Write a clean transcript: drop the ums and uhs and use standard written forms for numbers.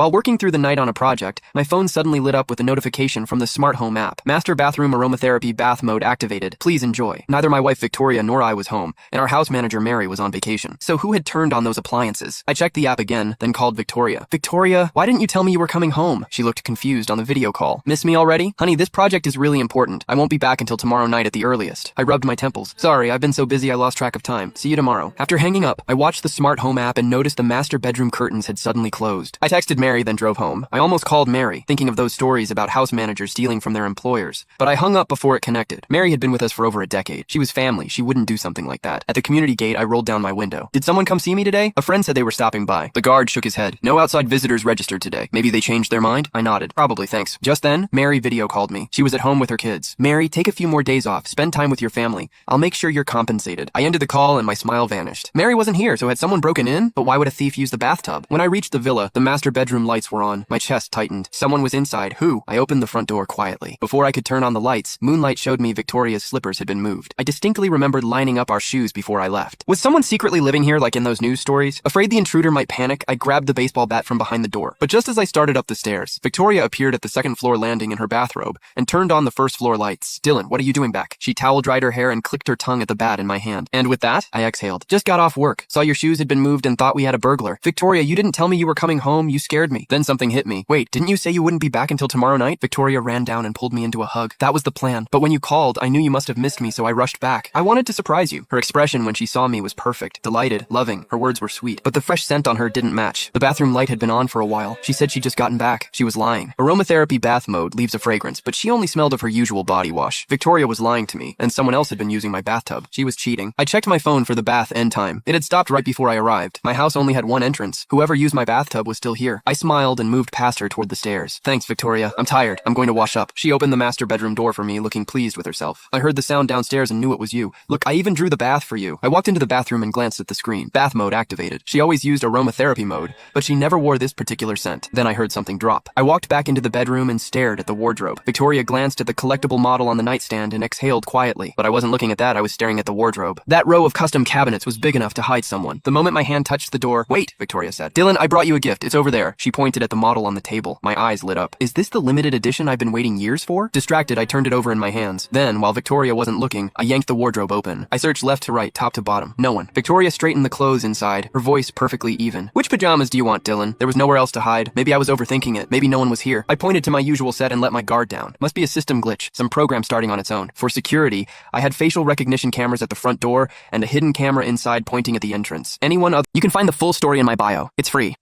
While working through the night on a project, my phone suddenly lit up with a notification from the smart home app. Master bathroom aromatherapy bath mode activated. Please enjoy. Neither my wife Victoria nor I was home, and our house manager Mary was on vacation. So who had turned on those appliances? I checked the app again, then called Victoria. Victoria, why didn't you tell me you were coming home? She looked confused on the video call. Miss me already? Honey, this project is really important. I won't be back until tomorrow night at the earliest. I rubbed my temples. Sorry, I've been so busy I lost track of time. See you tomorrow. After hanging up, I watched the smart home app and noticed the master bedroom curtains had suddenly closed. I texted Mary, then drove home. I almost called Mary, thinking of those stories about house managers stealing from their employers. But I hung up before it connected. Mary had been with us for over a decade. She was family. She wouldn't do something like that. At the community gate, I rolled down my window. Did someone come see me today? A friend said they were stopping by. The guard shook his head. No outside visitors registered today. Maybe they changed their mind? I nodded. Probably, thanks. Just then, Mary video called me. She was at home with her kids. Mary, take a few more days off. Spend time with your family. I'll make sure you're compensated. I ended the call and my smile vanished. Mary wasn't here, so had someone broken in? But why would a thief use the bathtub? When I reached the villa, the master bedroom lights were on. My chest tightened. Someone was inside. Who? I opened the front door quietly. Before I could turn on the lights, moonlight showed me Victoria's slippers had been moved. I distinctly remembered lining up our shoes before I left. Was someone secretly living here like in those news stories? Afraid the intruder might panic, I grabbed the baseball bat from behind the door. But just as I started up the stairs, Victoria appeared at the second floor landing in her bathrobe and turned on the first floor lights. Dylan, what are you doing back? She towel dried her hair and clicked her tongue at the bat in my hand. And with that, I exhaled. Just got off work. Saw your shoes had been moved and thought we had a burglar. Victoria, you didn't tell me you were coming home. You scared me. Then something hit me. Wait, didn't you say you wouldn't be back until tomorrow night? Victoria ran down and pulled me into a hug. That was the plan. But when you called, I knew you must have missed me, so I rushed back. I wanted to surprise you. Her expression when she saw me was perfect. Delighted, loving. Her words were sweet. But the fresh scent on her didn't match. The bathroom light had been on for a while. She said she'd just gotten back. She was lying. Aromatherapy bath mode leaves a fragrance, but she only smelled of her usual body wash. Victoria was lying to me, and someone else had been using my bathtub. She was cheating. I checked my phone for the bath end time. It had stopped right before I arrived. My house only had one entrance. Whoever used my bathtub was still here. I smiled and moved past her toward the stairs. Thanks, Victoria. I'm tired. I'm going to wash up. She opened the master bedroom door for me, looking pleased with herself. I heard the sound downstairs and knew it was you. Look, I even drew the bath for you. I walked into the bathroom and glanced at the screen. Bath mode activated. She always used aromatherapy mode, but she never wore this particular scent. Then I heard something drop. I walked back into the bedroom and stared at the wardrobe. Victoria glanced at the collectible model on the nightstand and exhaled quietly. But I wasn't looking at that, I was staring at the wardrobe. That row of custom cabinets was big enough to hide someone. The moment my hand touched the door, "Wait," Victoria said. "Dylan, I brought you a gift. It's over there." She pointed at the model on the table. My eyes lit up. Is this the limited edition I've been waiting years for? Distracted, I turned it over in my hands. Then, while Victoria wasn't looking, I yanked the wardrobe open. I searched left to right, top to bottom. No one. Victoria straightened the clothes inside, her voice perfectly even. "Which pajamas do you want, Dylan?" There was nowhere else to hide. Maybe I was overthinking it. Maybe no one was here. I pointed to my usual set and let my guard down. Must be a system glitch, some program starting on its own. For security, I had facial recognition cameras at the front door and a hidden camera inside pointing at the entrance. You can find the full story in my bio. It's free.